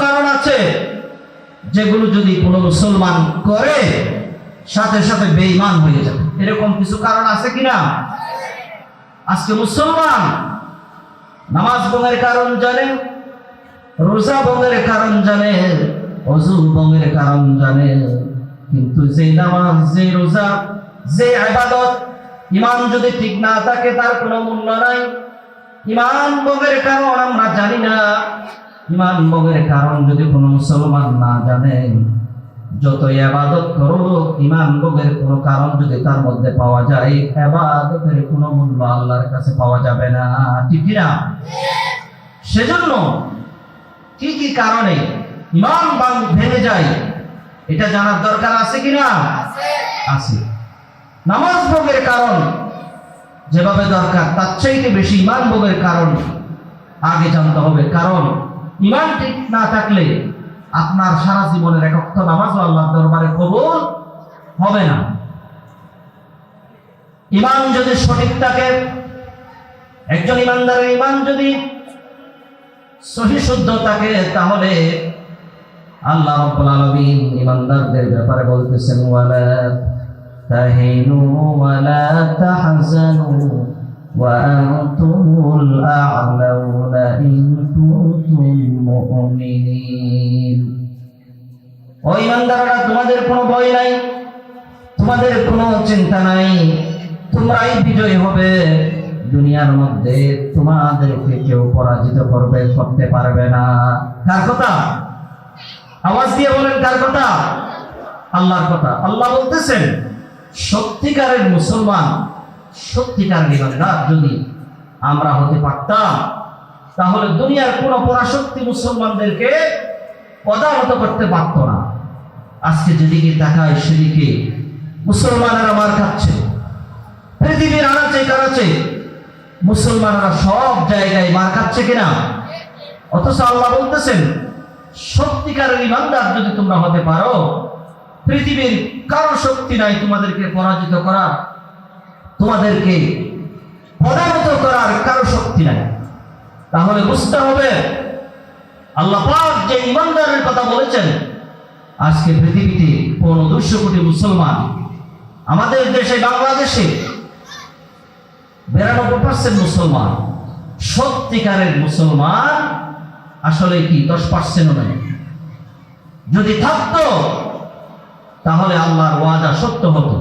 কারণ আছে যেগুলো যদি কোনো মুসলমান করে সাথে সাথে বেঈমান হয়ে যাবে। এরকম কিছু কারণ আছে কিনা? আজকে মুসলমান নামাজ ভঙ্গের কারণ জানে, রোজা ভঙ্গের কারণ জানে, ওযু ভঙ্গের কারণ জানে, কিন্তু যে নামাজ, যে রোজা, যে ইবাদত, ঈমান যদি ঠিক না থাকে তার কোনো মূল্য নাই। ঈমান ভঙ্গের কারণ আমরা জানি না। ঈমান ভঙ্গের কারণ যদি কোনো মুসলমান না জানে, যত ইবাদত করুক, ঈমান ভঙ্গের কোনো কারণ যদি তার মধ্যে পাওয়া যায়, ইবাদতের কোনো মূল্য আল্লাহর কাছে পাওয়া যাবে না। ঠিক কি না? সেজন্য কি কি কারণে ঈমান ভেঙে যায় এটা জানার দরকার আছে কিনা? আছে। নামাজ ভঙ্গের কারণ যেভাবে দরকার তার চাইতে বেশি ঈমান ভঙ্গের কারণ আগে জানতে হবে। কারণ ঈমান ঠিক না থাকলে আপনার সারা জীবনের এক ওয়াক্ত নামাজও আল্লাহর দরবারে কবুল হবে না। ঈমান যদি সঠিক থাকে, একজন ঈমানদারের ঈমান যদি সহি শুদ্ধ থাকে, তাহলে আল্লাহ রাব্বুল আলামিন ঈমানদারদের ব্যাপারে বলতেছেন, ওয়ালা তাহিনু ওয়ালা তাহজানু ওয়া আনতুমুল আ'লাউনা ইন কুনতুম মুমিনিন। ও ঈমানদাররা, তোমাদের কোনো ভয় নাই, তোমাদের কোনো চিন্তা নাই, তোমরাই বিজয়ী হবে। দুনিয়ার মধ্যে তোমাদেরকে কেউ পরাজিত করতে পারবে না। কার কথা? আওয়াজ দিয়ে বলেন, কার কথা? আল্লাহর কথা। আল্লাহ বলতেছেন, সত্যিকারের মুসলমান, সত্যিকারের ঈমানদার যদি আমরা হতে পারতাম, তাহলে দুনিয়ার কোন পরাশক্তি মুসলমানদেরকে পদানত করতে পারত না। আজকে যেদিকে তাকায় সেদিকে মুসলমানেরা মার খাচ্ছে। পৃথিবীর আনাচে কানাচে মুসলমানরা সব জায়গায় মার খাচ্ছে কিনা? অথচ আল্লাহ বলতেছেন, সত্যিকারের ঈমানদার যদি তোমরা হতে পারো, পৃথিবীর কারো শক্তি নাই তোমাদেরকে পরাজিত করার, তোমাদেরকে পদানত করার কারো শক্তি নাই। তাহলে বুঝতে হবে আল্লাহ পাক যে ঈমানদারের কথা বলেছেন, আজকে পৃথিবীতে 200 কোটি মুসলমান, আমাদের দেশে বাংলাদেশে 92% মুসলমান। সত্যিকারের মুসলমান আসলে কি 10% নয়। যদি থাকতো তাহলে আল্লাহর ওয়াদা সত্য হতো,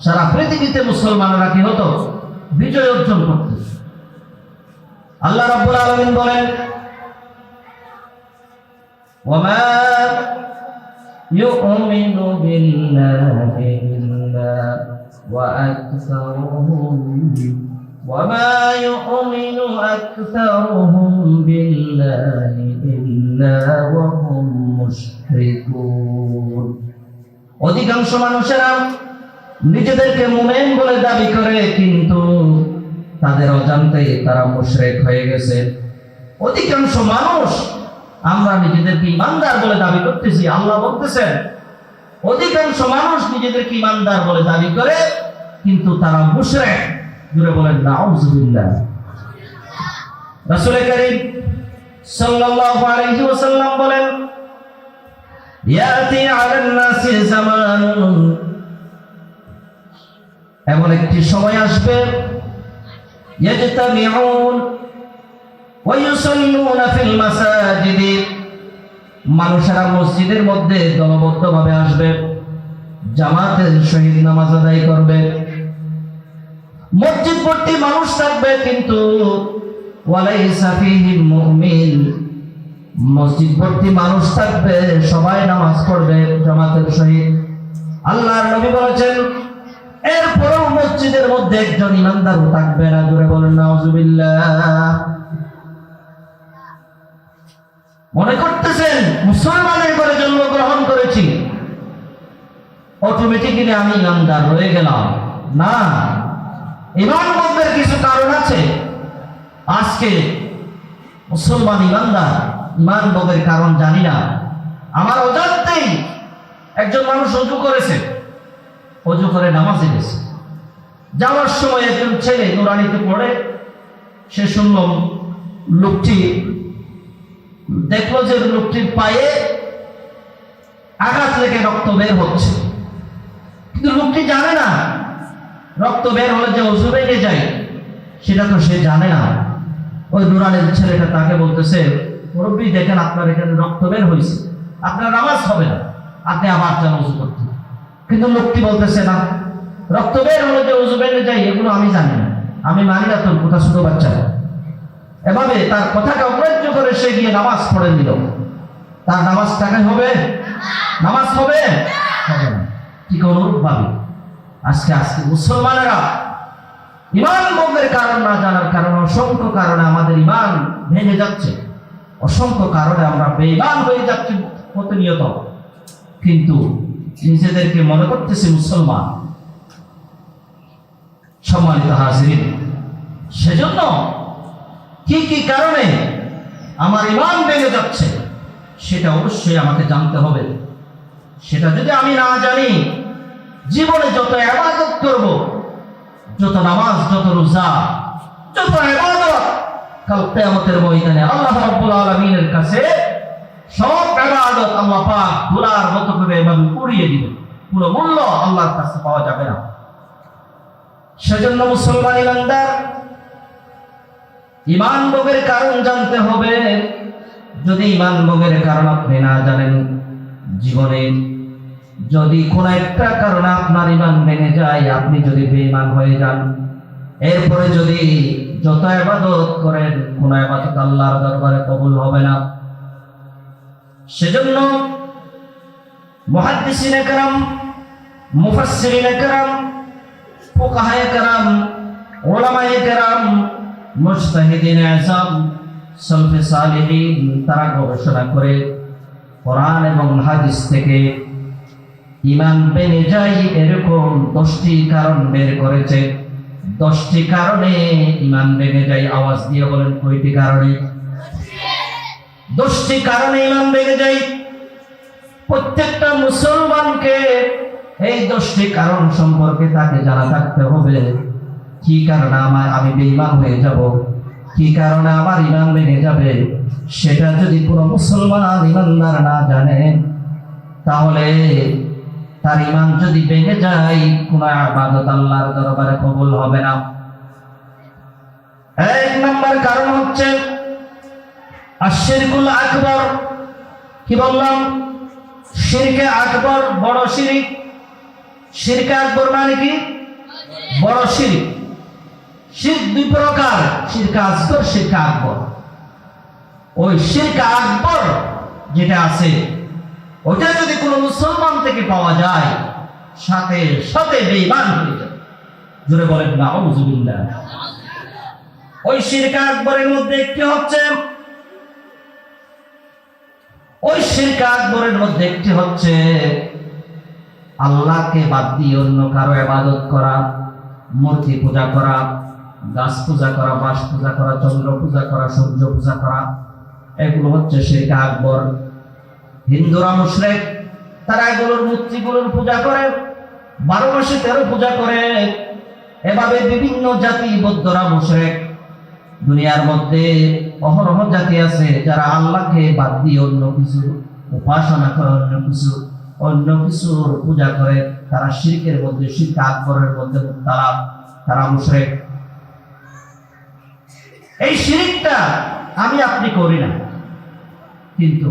সারা পৃথিবীতে মুসলমানরা কি হতো? বিজয় অর্জন করত। আল্লাহ রাব্বুল আলামিন বলেন, ওয়ামা ইউমিনু বিল্লাহি ইল্লা ওয়া আকসারুহুম وما يؤمن أكثرهم بالله إلا وهم مشركون। অধিকাংশ মানুষেরা নিজেদেরকে মুমিন বলে দাবি করে, কিন্তু তাদের অজান্তেই তারা মুশরিক হয়ে গেছে। অধিকাংশ মানুষ আমরা নিজেদেরকে ঈমানদার বলে দাবি করতেছি, আল্লাহ বলতেছেন অধিকাংশ মানুষ নিজেদেরকে ঈমানদার বলে দাবি করে, কিন্তু তারা মুশরিক। জুড়ে বলেন নাউযুবিল্লাহ। রাসূল কারীম সাল্লাল্লাহু আলাইহি ওয়াসাল্লাম বলেন, ইয়াতি আলান নাসি জামানুন, এমন একটি সময় আসবে, ইয়াজতামিউন ওয়া ইউসাল্লুনা ফিল মাসাজিদি, মানুষেরা মসজিদের মধ্যে দলবদ্ধভাবে আসবে, জামাতের সহিত নামাজ আদায় করবে। মসজিদ ভর্তি মানুষ থাকবে, কিন্তু ওয়ালাইসা ফীহিম মুমিন, মসজিদ ভর্তি মানুষ থাকবে, সবাই নামাজ পড়বে জামাতের সহিত। আল্লাহর নবী বলেছেন, এরপরও মসজিদের মধ্যে একজন ঈমানদারও থাকবে না। জোরে বলেন নাউযুবিল্লাহ। মনে করতেছেন মুসলমানের ঘরে জন্মগ্রহণ করেছি, অটোমেটিক্যালি আমি ঈমানদার রয়ে গেলাম। না, ঈমান ভঙ্গের কিছু কারণ আছে। আজকে মুসলমান ঈমানদার, ঈমান ভঙ্গের কারণ জানি না। আমার অজান্তেই একজন মানুষ ওযু করেছে, ওযু করে নামাজে গেছে, যাওয়ার সময় একজন ছেলে নুরানিতে পড়ে, সে শুনল লোকটি দেখলো যে লোকটির পায়ে আঘাত লেগে রক্ত বের হচ্ছে, কিন্তু লোকটি জানে না রক্ত বের হলে যে ওযু ভেঙে যায়, সেটা তো সে জানে না। ওই নুরানির ছেলেটা তাকে বলতেছে, মুরব্বী দেখেন আপনার এখানে রক্ত বের হয়েছে, আপনার নামাজ হবে না, আপনি আবার যান ওযু করতে। কিন্তু লোকটি বলতেছে না, রক্ত বের হলে যে ওযু ভেঙে যায় এগুলো আমি জানি না, আমি মানি না তোর কথা, ছোট বাচ্চা। এভাবে তার কথাকে অগ্রাহ্য করে সে গিয়ে নামাজ পড়ে নিল। তার নামাজ টাকা হবে? নামাজ হবে হবে না। ঠিক অনুরূপ ভাবে আজকে মুসলমানেরা ইমান ভঙ্গের কারণ না জানার কারণে অসংখ্য কারণে আমাদের ইমান ভেঙে যাচ্ছে, অসংখ্য কারণে আমরা বেঈমান হয়ে যাচ্ছি প্রতিনিয়ত, কিন্তু নিজেদেরকে মনে করতেছি মুসলমান। সম্মানিত হাজিরিন, সেজন্য কি কি কারণে আমার ইমান ভেঙে যাচ্ছে সেটা অবশ্যই আমাকে জানতে হবে। সেটা যদি আমি না জানি, জীবনে যত ইবাদত করব, যত নামাজ, যত রোজা, যত ইবাদত, কাল কিয়ামতের ময়দানে আল্লাহ রাব্বুল আলামিনের কাছে সব ইবাদত আল্লাহ পাক ধুলার মতো করে এভাবে উড়িয়ে দিবেন, কোনো মূল্য আল্লাহর কাছে পাওয়া যাবে না। সেজন্য মুসলমান ইমানদার ইমান ভোগের কারণ জানতে হবে। যদি ইমান ভোগের কারণ আপনি না জানেন, জীবনে যদি কোন একটা কারণে আপনার ইমান ভেঙে যায়, আপনি যদি বেঈমান হয়ে যান, এরপরে যদি যত ইবাদত করেন, কোন ইবাদত আল্লাহর দরবারে কবুল হবে না। সেজন্য মুহাদ্দিসিনে কেরাম, মুফাসসিরিনে কেরাম, ফুকাহায়ে কেরাম, উলামায়ে কেরাম, মুজতাহিদিন আযম, সালফে সালেহিন, তারা গবেষণা করে কোরআন এবং হাদিস থেকে ইমান ভেঙে যায় এরকম 10টি কারণ বের করেছে। 10টি কারণে ইমান ভেঙে যায়। আওয়াজ দিয়ে বলেন, কয়টি কারণে? 10টি কারণে ইমান ভেঙে যায়। প্রত্যেকটা মুসলমানকে এই 10টি কারণ সম্পর্কে তাকে জানা থাকতে হবে। কি কারণে আমি বেঈমান হয়ে যাব, কি কারণে আমার ইমান ভেঙে যাবে, সেটা যদি কোনো মুসলমান ইমানদার না জানে, তাহলে তার ইমান যদি ভেঙে যায়, কোন ইবাদত আল্লাহর দরবারে কবুল হবে না। 1 নম্বর কারণ হচ্ছে আশ-শিরকুল আকবার। কি বললাম? শিরকে আকবর, বড় শিরক। শিরকে আকবর মানে কি? বড় শিরক। শিরক 2 প্রকার, শিরকে আসগর, শিরকে আকবর। ওই শিরকে আকবর যেটা আছে, ওটা যদি কোনো মুসলমান থেকে পাওয়া যায়, সাথে সাথে বেঈমান হয়ে যায়। জোরে বলেন নাউযুবিল্লাহ। ওই শিরকে আকবরের মধ্যে একটি হচ্ছে, আল্লাহকে বাদ দিয়ে অন্য কারো ইবাদত করা, মূর্তি পূজা করা, গাছ পূজা করা, বাঁশ পূজা করা, চন্দ্র পূজা করা, সূর্য পূজা করা, এগুলো হচ্ছে শিরকে আকবর। হিন্দুরা মুশরিক, তারা এগুলোর মূর্তিগুলোর পূজা করে, 12 মাসে 13 পূজা করে। এভাবে বিভিন্ন জাতি বৌদ্ধরা মুশরিক। দুনিয়ার মধ্যে অহরহ জাতি আছে যারা আল্লাহকে বাদ দিয়ে অন্য কিছু উপাসনা করে, অন্য কিছুর পূজা করে। তারা শিরকের মধ্যে, শিরকে আকবরের মধ্যে তারা মুশরিক। এই শিরকটা আমি আপনি করি না, কিন্তু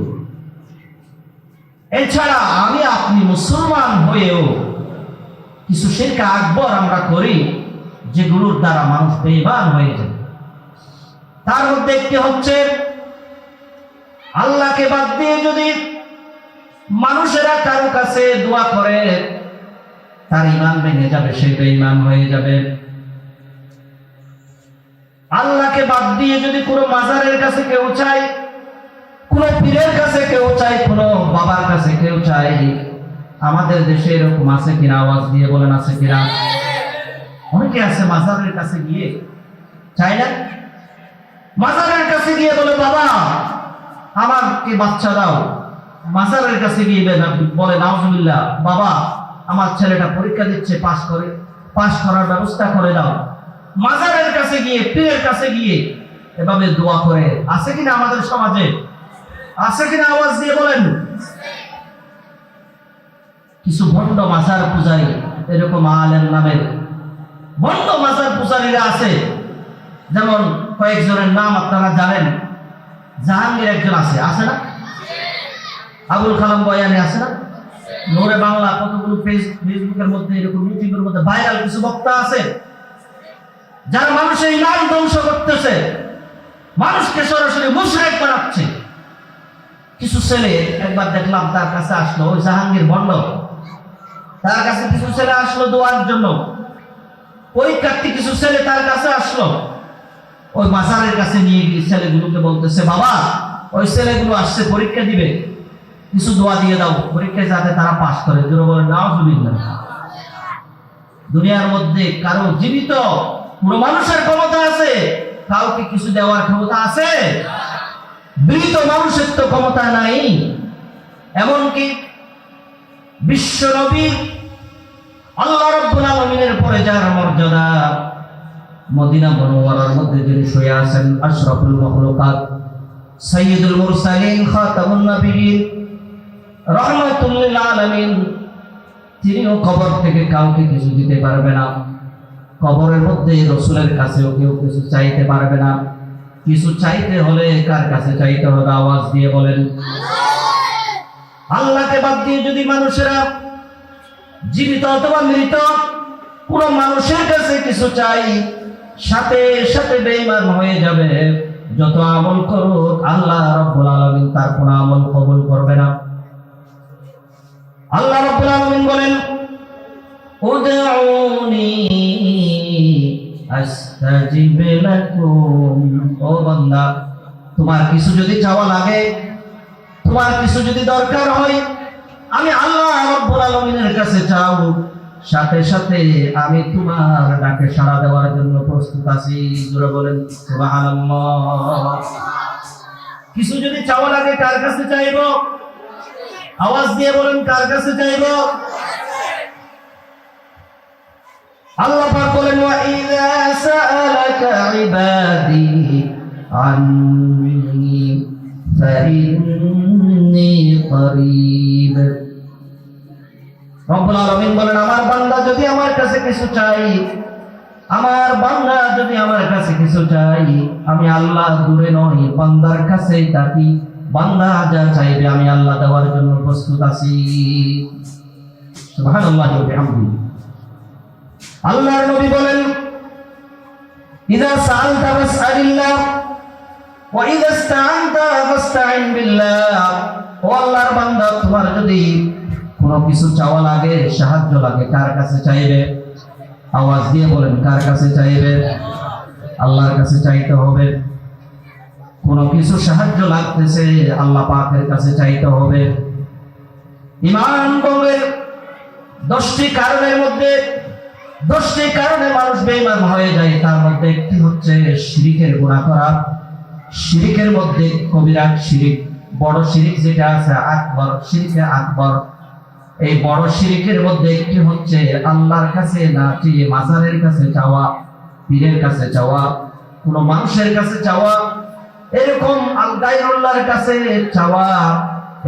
এছাড়া আমি আপনি মুসলমান হয়েও কিছু শিরকে আকবর আমরা করি, যেগুলোর দ্বারা মানুষ বেঈমান হয়ে যায়। তার মধ্যে একটি হচ্ছে, আল্লাহকে বাদ দিয়ে যদি মানুষেরা কারো কাছে দোয়া করে, তার ঈমান ভেঙে যাবে, সে বেঈমান হয়ে যাবে। আল্লাহকে বাদ দিয়ে যদি কোনো মাজারের কাছে কেউ চায়, কোনো পীরের কাছে কেউ চায়, কোনো বাবার কাছে কেউ চায়, আমাদের দেশে এরকম আছে কিনা? আওয়াজ দিয়ে বলেন, আছে কিনা? অনেকে আছে মাজারের কাছে গিয়ে চায় না, মাজারের কাছে গিয়ে বলে, বাবা আমাকে বাচ্চা দাও। মাজারের কাছে গিয়ে বলে, নাউজুবিল্লাহ, বাবা আমার ছেলেটা পরীক্ষা দিচ্ছে, পাস করার ব্যবস্থা করে দাও। মাজারের কাছে গিয়ে, পীরের কাছে গিয়ে এভাবে দোয়া করে, আছে কিনা আমাদের সমাজে? আছে কিনা আওয়াজ দিয়ে বলেন। কিছু ভণ্ড মাজার পূজারী, এরকম আলেম নামের ভণ্ড মাজার পূজারীরা আছে। যেমন কয়েকজনের নাম আপনারা জানেন। জাহাঙ্গীর একজন আছে, আছে না? আবুল কালাম বয়ানি আছে না? নূরে বাংলা কতগুলো ফেসবুকের মধ্যে, এরকম ইউটিউবের মধ্যে ভাইরাল কিছু বক্তা আছে যারা মানুষের ইমান ধ্বংস করতেছে, মানুষকে সরাসরি মুশরিক বানাচ্ছে। কিছু ছেলে একবার দেখলাম তার কাছে আসলো, ওই জাহাঙ্গীর ভণ্ড, তার কাছে কিছু ছেলে আসলো দোয়ার জন্য। পরীক্ষার্থী কিছু ছেলে তার কাছে আসলো, ওই মাজারের কাছে নিয়ে গিয়ে ছেলেগুলোকে বলতেছে, বাবা ওই ছেলেগুলো আসছে পরীক্ষা দিবে, কিছু দোয়া দিয়ে দাও পরীক্ষায় যাতে তারা পাস করে। জোরে বলেন নাউজুবিল্লাহ। দুনিয়ার মধ্যে কারো জীবিত পুরো মানুষের ক্ষমতা আছে, কাউকে কিছু দেওয়ার ক্ষমতা আছে? মৃত মানুষের তো ক্ষমতা নাই। এমনকি বিশ্ব নবী আল্লাহ রাব্বুল আলামিনের পরে যার মর্যাদা, মদিনা মুনাওয়ারার মধ্যে যিনি শুয়ে আছেন, আশরাফুল মাখলুকাত, সাইয়্যিদুল মুরসালিন, খাতামুন নবিয়্যিন, রাহমাতুল লিল আলামিন, তিনিও কবর থেকে কাউকে কিছু দিতে পারবে না। কবরের মধ্যে রাসূলের কাছেও কেউ কিছু চাইতে পারবে না। কিছু চাইতে হলে কার কাছে চাইতে হবে? আওয়াজ দিয়ে বলেন। আল্লাহকে বাদ দিয়ে যদি মানুষেরা জীবিত অথবা মৃত কোন মানুষের কাছে কিছু চাই, সাথে সাথে বেঈমান হয়ে যাবে। যত আমল করুক আল্লাহ রাব্বুল আলামিন তার কোন আমল কবুল করবে না। আল্লাহ রাব্বুল আলামিন বলেন, উদউনি আস্তাজিব লাকুম। ও বান্দা, তোমার কিছু যদি চাওয়া লাগে, তোমার কিছু যদি দরকার হয়, আমি আল্লাহ রাব্বুল আলামিনের কাছে চাও, সাথে সাথে আমি তোমার ডাকে সাড়া দেওয়ার জন্য প্রস্তুত আছি। জোরে বলেন সুবহানাল্লাহ। কিছু যদি চাওয়া লাগে কার কাছে চাইব? আওয়াজ দিয়ে বলেন, কার কাছে চাইব? আল্লাহ পাক বলেন, ওয়া ইযা সাআলাকা ইবাদি আন্নী ফাইন্নী করিব। রব্বুল আলামিন বলেন, আমার বান্দা যদি আমার কাছে কিছু চাই, আমার বান্দা যদি আমার কাছে কিছু চাই, আমি আল্লাহ দূরে নই, বান্দার কাছেই থাকি। বান্দা যা চাইবে আমি আল্লাহ দেওয়ার জন্য প্রস্তুত আছি। সুবহানাল্লাহি ওয়া বিহামদিহি। আল্লাহর নবী বলেন, ইযা সাআলতা ফাসআলিল্লাহ ওয়া ইযা ইসতাআনতা ফাসতাইন বিল্লাহ। ও আল্লাহর বান্দা, তোমার যদি কোনো কিছু চাওয়া লাগে, সাহায্য লাগে, কার কাছে চাইবে? আওয়াজ দিয়ে বলেন, কার কাছে চাইবে? আল্লাহর কাছে চাইতে হবে। কোনো কিছু সাহায্য লাগতেছে, আল্লাহ পাকের কাছে চাইতে হবে। ঈমান ভঙ্গের 10টি কারণের মধ্যে 10টি কারণে মানুষ বেঈমান হয়ে যায়। তার মধ্যে একটি হচ্ছে শিরকের গুনাহ করা। শিরকের মধ্যে কবিরা শিরক, বড় শিরক যেটা আছে আকবর, শিরকে আকবর। এই বড় শিরকের মধ্যে একটি হচ্ছে আল্লাহর কাছে না চেয়ে মাজারের কাছে চাওয়া, পীরের কাছে চাওয়া, কোন মানুষের কাছে চাওয়া, এরকম গায়রুল্লাহর কাছে চাওয়া।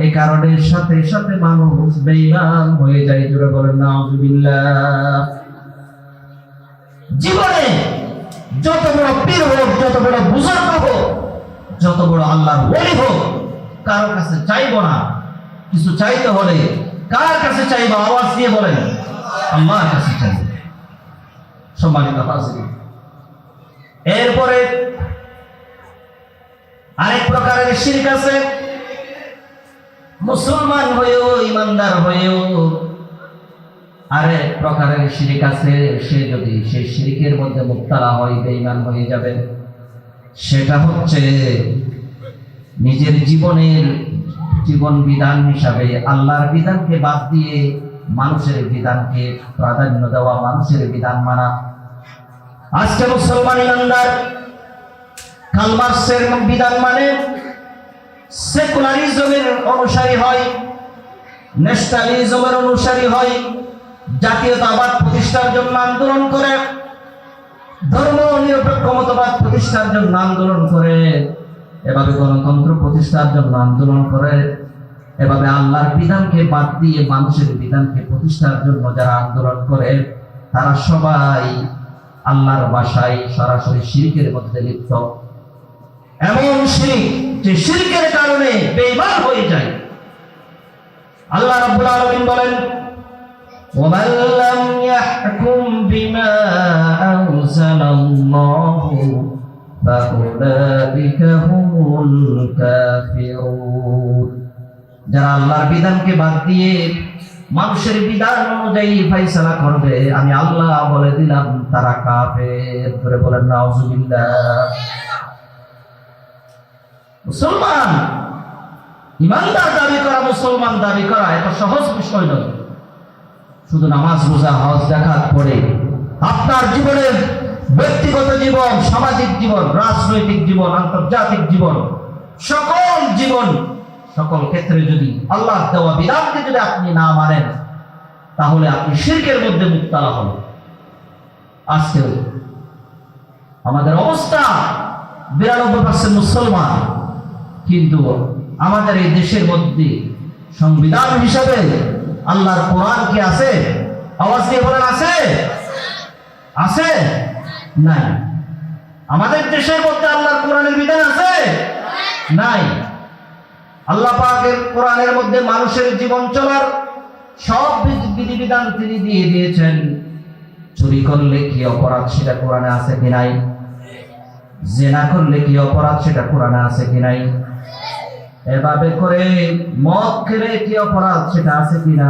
এই কারণের সাথে সাথে মানুষ বেঈমান হয়ে যায়। জোরে বলেন নাউজুবিল্লাহ। জীবনে যত বড় পীর হোক, যত বড় বুজুর্গ হোক, যত বড় আল্লাহর ওলি হোক, কারো কাছে চাইবো না। কিছু চাইতে হলে কার কাছে চাইবো? আওয়াজ দিয়ে বলেন, আল্লাহর কাছে চাইবো। সম্মানিত হাজিরিন, এরপরে আরেক প্রকারের শিরক আছে। মুসলমান হয়েও, ইমানদার হয়েও আরেক প্রকারের শিরক আছে। সে যদি সেই শিরকের মধ্যে মুবতালা হয়, বেঈমান হয়ে যাবে। সেটা হচ্ছে নিজের জীবন বিধান হিসাবে আল্লাহর বিধানকে বাদ দিয়ে মানুষের বিধানকে প্রাধান্য দেওয়া, মানুষের বিধান মানা। আজকে মুসলমান ইমানদার কার্ল মার্কসের বিধান মানে, সেকুলারিজমের অনুসারী হয়, ন্যাশনালিজমের অনুসারী হয়, জাতীয়তাবাদ প্রতিষ্ঠার জন্য আন্দোলন করে, ধর্ম নিরপেক্ষ মতবাদ প্রতিষ্ঠার জন্য আন্দোলন করে। এভাবে গণতন্ত্র প্রতিষ্ঠার জন্য আন্দোলন করে, এভাবে আল্লাহর বিধানকে বাদ দিয়ে মানুষের বিধানকে প্রতিষ্ঠার জন্য যারা আন্দোলন করে, তারা সবাই আল্লাহর ভাষায় সরাসরি শিরকের মধ্যে লিপ্ত। এমন শিরক যে শিরকের কারণে বেঈমান হয়ে যায়। আল্লাহ রাব্বুল আলামিন বলেন, وَمَن لَّمْ يَحْكُم بِمَا أَنزَلَ اللَّهُ فَأُولَٰئِكَ هُمُ الْكَافِرُونَ। যারা আল্লাহর বিধানকে বাদ দিয়ে মানুষের বিধান অনুযায়ী ফয়সালা করবে, আমি আল্লাহ বলে দিলাম তারা কাফের। ধরে বলেন নাউজুবিল্লাহ। মুসলমান ইমানদার দাবি করা, মুসলমান দাবি করা এটা সহজ বিষয় নয়। শুধু নামাজ, রোজা, হজ, যাকাত পড়ে আপনার জীবনের ব্যক্তিগত জীবন, সামাজিক জীবন, রাজনৈতিক জীবন, আন্তর্জাতিক জীবন, সকল ক্ষেত্রে যদি আল্লাহ দেওয়া বিধানকে যদি আপনি না মানেন, তাহলে আপনি শিরকের মধ্যে মুবতালা হবেন। আজকে আমাদের অবস্থা 92% মুসলমান, কিন্তু আমাদের এই দেশের মধ্যে সংবিধান হিসাবে আল্লাহর কোরআন কি আছে? আওয়াজ দিয়ে বলেন আছে? আছে? নাই। আমাদের দেশের মধ্যে আল্লাহর কোরআনের বিধান আছে? নাই। আল্লাহ পাকের কোরআনের মধ্যে মানুষের জীবন চলার সব বিধিবিধান তিনি দিয়ে দিয়েছেন। চুরি করলে কি অপরাধ সেটা কোরআনে আছে কি নাই? জিনা করলে কি অপরাধ সেটা কোরআনে আছে কি নাই? এভাবে করে মদ খেলে কি অপরাধ সেটা আছে কিনা?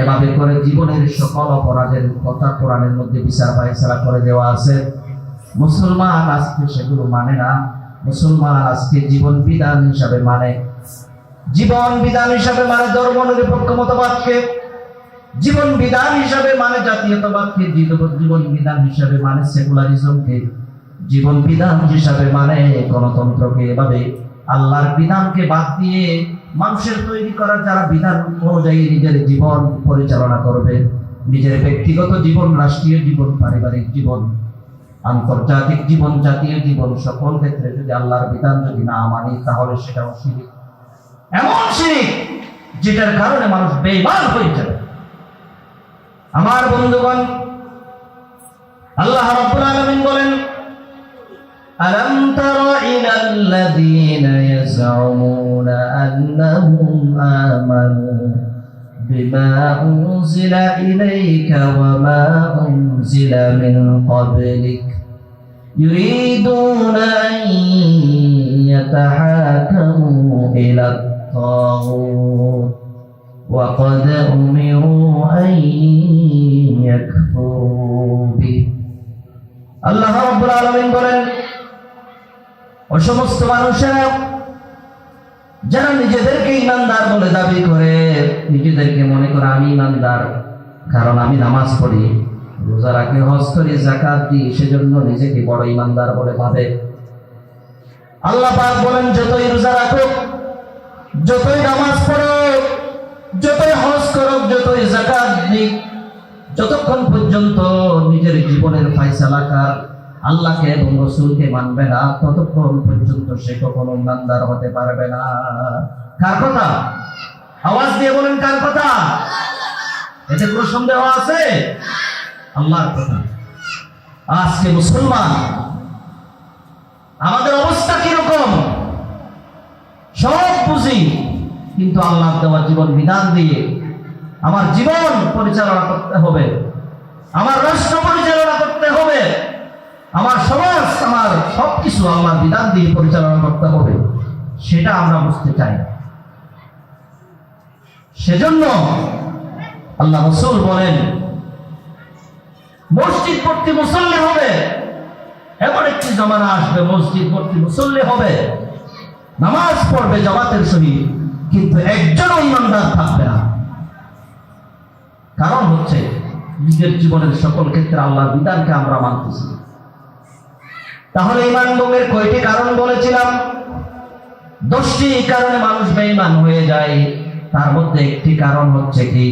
এভাবে করে জীবনের সকল অপরাধের কথা কোরআনের মধ্যে বিচার ফায়সালা করে দেওয়া আছে। মুসলমান আজকে সেগুলো মানে না। মুসলমান আজকে জীবন বিধান হিসাবে মানে, জীবন বিধান হিসাবে মানে ধর্মনিরপেক্ষ মতবাদকে, জীবন বিধান হিসাবে মানে জাতীয়তাবাদকে, জীবন বিধান হিসাবে মানে সেকুলারিজমকে, জীবন বিধান হিসাবে মানে গণতন্ত্রকে। এভাবে আল্লাহর বিধানকে বাদ দিয়ে মানুষের তৈরি করা যারা বিধান অনুযায়ী নিজের জীবন পরিচালনা করবে, নিজের ব্যক্তিগত জীবন, রাষ্ট্রীয় জীবন, পারিবারিক জীবন, আন্তর্জাতিক জীবন, জাতীয় জীবন, সকল ক্ষেত্রে যদি আল্লাহর বিধান যদি না মানি, তাহলে সেটাও শিরক। এমন শিরক যেটার কারণে মানুষ বেঈমান হয়ে যাবে। আমার বন্ধুগণ, আল্লাহ রাব্বুল আলামিন বলেন, ألم تر إلى الذين يزعمون أنهم آمنوا بما أنزل إليك وما أنزل من قبلك يريدون أن يتحاكموا إلى الطاغوت وقد أمروا أن يكفروا به। আল্লাহ রাব্বুল আলামিন বলেন, ও সমস্ত মানুষেরা যারা নিজেদেরকে ইমানদার বলে দাবি করে, নিজেদেরকে মনে করে আমি ইমানদার কারণ আমি নামাজ পড়ি, রোজা রাখি, হজ করি, যাকাত দিই, সেজন্য নিজেকে বড় ইমানদার বলে ভাবে। আল্লাহ পাক বলেন, যতই রোজা রাখো, যতই নামাজ পড়ো, যতই হজ করো, যতই যাকাত দিই, যতক্ষণ পর্যন্ত নিজের জীবনের ফায়সালাকার আল্লাহকে এবং রাসূলকে মানবে না, ততক্ষণ পর্যন্ত সে কখনো ইমানদার হতে পারবে না। কার কথা? আওয়াজ দিয়ে বলেন, কার কথা? এতে কোনো সন্দেহ আছে? আল্লাহর কথা। আজকে মুসলমান আমাদের অবস্থা কিরকম? সব বুঝি, কিন্তু আল্লাহ দেওয়া জীবন বিধান দিয়ে আমার জীবন পরিচালনা করতে হবে, আমার রাষ্ট্র পরিচালনা করতে হবে, আমার সমাজ, আমার সবকিছু আল্লাহর বিধান দিয়ে পরিচালনা করতে হবে, সেটা আমরা বুঝতে চাই। সেজন্য আল্লাহ রাসূল বলেন, মসজিদ ভর্তি মুসল্লি হবে। এমন একটি জামানা আসবে, মসজিদ ভর্তি মুসল্লি হবে, নামাজ পড়বে জামাতের সহিত, কিন্তু একজনও ইমানদার থাকবে না। কারণ হচ্ছে নিজের জীবনের সকল ক্ষেত্রে আল্লাহর বিধানকে আমরা মানতেছি। তাহলে ঈমান ভঙ্গের কয়টি কারণ বলেছিলাম? 10টি কারণে মানুষ বেঈমান হয়ে যায়। তার মধ্যে একটি কারণ হচ্ছে কি?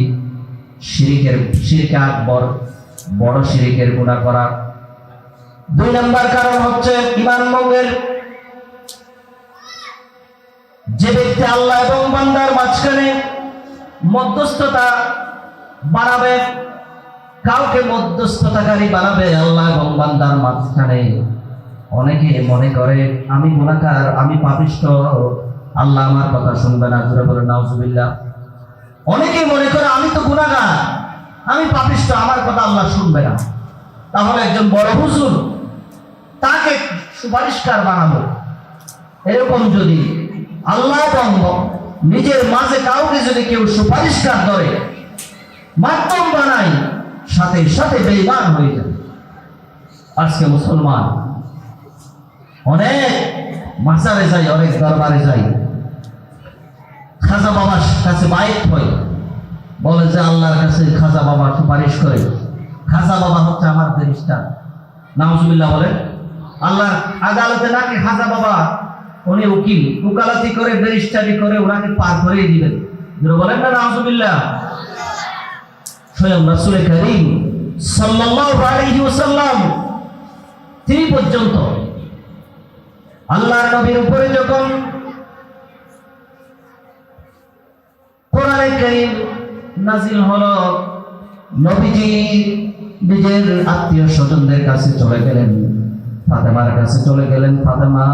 শিরকে আকবর, বড় শিরকের গুনাহ করা। 2 নম্বর কারণ হচ্ছে ঈমান ভঙ্গের যে ব্যক্তি আল্লাহ এবং বান্দার মাঝখানে মধ্যস্থতা বানাবে, কাউকে মধ্যস্থতাকারী বানাবে আল্লাহ এবং বান্দার মাঝখানে, অনেকে মনে করে আমি গুনাহগার, আমি পাপিষ্ঠ, আল্লাহ আমার কথা শুনবে না। জোরে বলেন নাউজুবিল্লাহ। অনেকে মনে করে আমি তো গুনাহগার, আমি পাপিষ্ঠ, আমার কথা আল্লাহ শুনবে না, তাহলে একজন বড় হুজুর তাকে সুপারিশকার বানাবো। এরকম যদি আল্লাহ এবং নিজের মাঝে কাউকে যদি কেউ সুপারিশকার ধরে, মাধ্যম বানায়, সাথে সাথে বেঈমান হয়ে যাবে। আজকে মুসলমান অনেক মাজারে যায়, অনেক দরবারে যায়, খাজা বাবার কাছে বাইত হয়, বলে যে আল্লাহর কাছে খাজা বাবা সুপারিশ করে। খাজা বাবা হচ্ছে আমার ফেরেশতা, নাউজুবিল্লাহ বলেন। আল্লাহর আদালতে নাকি খাজা বাবা উনি উকিল, উকালতি করে, ব্যারিস্টারি করে ওনাকে পার করে দিবেন। বলেন না নাউজুবিল্লাহ। স্বয়ং রাসূল কারীম সাল্লাল্লাহু আলাইহি ওয়াসাল্লাম তিনি পর্যন্ত আল্লাহর নবীর উপরে যখন কোরআনে কারীম নাযিল হলো, নবীজি নিজের আত্মীয় স্বজনদের কাছে চলে গেলেন, ফাতেমার কাছে চলে গেলেন। ফাতেমা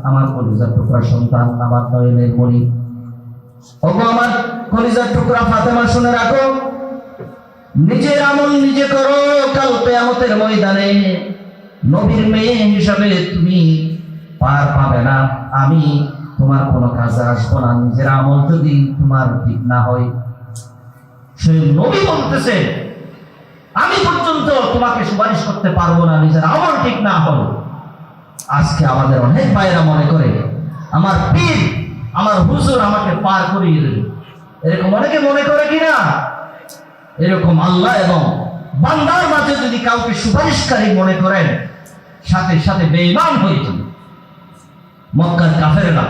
আমার কলিজার টুকরা সন্তান, আমার নয়নের মণি, ওগো আমার কলিজার টুকরা ফাতেমা, শুনে রাখো, নিজের আমল নিজে করো, কাল কিয়ামতের ময়দানে নবীর মেয়ে হিসাবে তুমি পার পাবে না, আমি তোমার কোনো কাজে আসবো না নিজের আমল যদি তোমার ঠিক না হয়। সে নবী বলতেছে আমি পর্যন্ত তোমাকে সুপারিশ করতে পারবো না নিজের আমল ঠিক না হলো। আজকে আমাদের অনেক ভাইরা মনে করে আমার পীর, আমার হুজুর আমাকে পার করিয়ে দেবে, এরকম অনেকে মনে করে কিনা? এরকম আল্লাহ এবং বান্দার মাঝে যদি কাউকে সুপারিশকারী মনে করেন, সাথে সাথে বেঈমান হয়ে যাবে। মক্কার কাফেররা,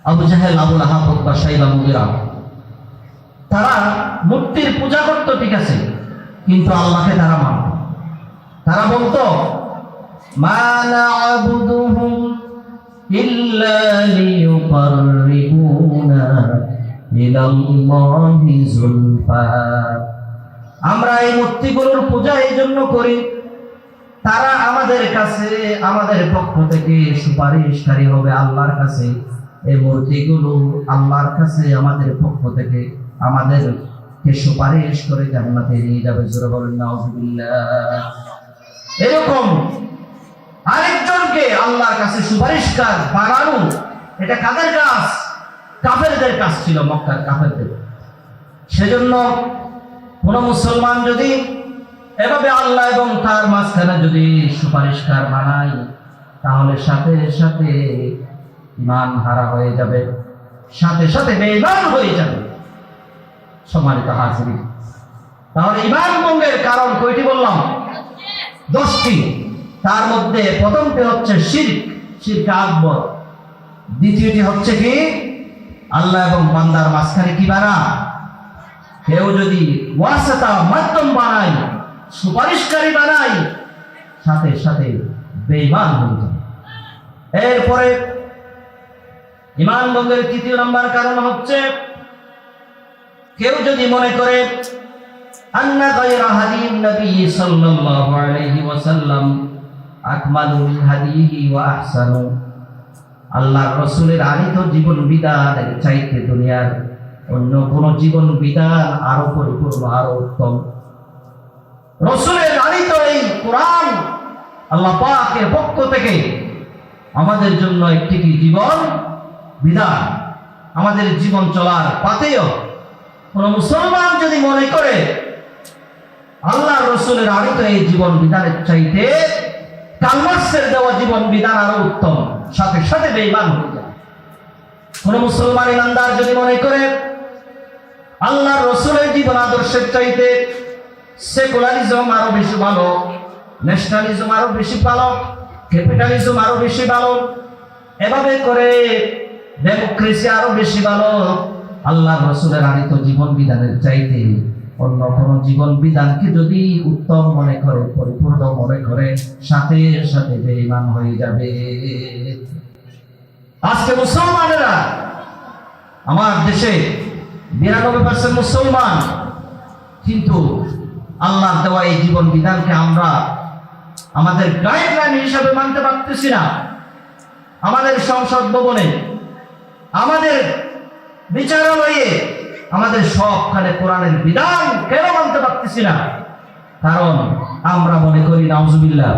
আবু জাহেল, আবু লাহাব, উতবা, শাইবা, মুগীরা, তারা মূর্তির পূজা করত, ঠিক আছে, কিন্তু আল্লাহকে তারা মানত। তারা বলতো মা না'বুদুহুম ইল্লা লিয়ুকাররিবুনা ইলাল্লাহি যুলফা। আমরা এই মূর্তিগুলোর পূজা এই জন্য করি, তারা আমাদের কাছে, আমাদের পক্ষ থেকে সুপারিশকারী হবে আল্লাহর কাছে। এই মূর্তিগুলো আল্লাহর কাছে আমাদের পক্ষ থেকে আমাদেরকে সুপারিশ করে জান্নাতে নিয়ে যাবে। জোরে বলেন নাউজুবিল্লাহ। এরকম আরেকজনকে আল্লাহর কাছে সুপারিশকার বানানো, এটা কাদের কাজ? কাফেরদের কাজ ছিল, মক্কার কাফেরদের। সেজন্য কোন মুসলমান যদি এভাবে আল্লাহ এবং তার মাঝখানে যদি সুপারিশকার বানায়, তাহলে সাথে সাথে ঈমান হারা হয়ে যাবে, সাথে সাথে বেঈমান হয়ে যাবে। সম্মানিত হাজিরিন, তাহলে ঈমান ভঙ্গের কারণ কয়টি বললাম? 10টি। তার মধ্যে প্রথমটি হচ্ছে শিরক, শিরক আকবর। দ্বিতীয়টি হচ্ছে কি? আল্লাহ এবং বান্দার মাঝখানে কি বানা? কেউ যদি ওয়াসিতা, মাধ্যম বানায়, সুপারিশকারী বানায়, সাথে সাথে বেঈমান হয়ে যায়। এরপরে ঈমান ভঙ্গের তৃতীয় নম্বর কারণ হচ্ছে কেউ যদি মনে করে আন্না গায়রা হাদিন নবী সাল্লাল্লাহু আলাইহি ওয়াসাল্লাম আকমালু মিন হাদিহি ওয়া আহসানু। আল্লাহর রাসূলের আনিত জীবন বিধানের চাইতে দুনিয়ার অন্য কোন জীবন বিধান আরো পরিপূর্ণ, আরো উত্তম। রাসূলের আনিত এই কোরআন আল্লাহ পাকের পক্ষ থেকে আমাদের জন্য একটি জীবন বিধান, আমাদের জীবন চলার পাথেয়। কোন মুসলমান যদি মনে করে আল্লাহর রাসূলের আনিত এই জীবন বিধানের চাইতে কালমার্সের দেওয়া জীবন বিধান আরো উত্তম, সাথে সাথে বেঈমান হয়ে যায়। কোন মুসলমান ইমানদার যদি মনে করে আল্লাহর রাসূলের জীবন আদর্শের চাইতে সেকুলারিজম আরো বেশি ভালো, ন্যাশনালিজম আরো বেশি ভালো, ক্যাপিটালিজম আরো বেশি ভালো, এভাবে করে ডেমোক্রেসি আরো বেশি ভালো, আল্লাহর রাসূলের আনিত জীবন বিধানের চাইতে অন্য কোন জীবন বিধানকে যদি উত্তম মনে করে, পরিপূর্ণ মনে করে, সাথে সাথে বেঈমান হয়ে যাবে। আজকে মুসলমানেরা আমার দেশে 92% মুসলমান, কিন্তু আল্লাহর দেওয়া এই জীবন বিধানকে আমরা আমাদের গাইডলাইন হিসাবে মানতে পারতেছি না। আমাদের সংসদ ভবনে, আমাদের বিচারালয়ে, আমাদের সবখানে কোরআনের বিধান কেন মানতে পারতেছি না? কারণ আমরা মনে করি নাউজুবিল্লাহ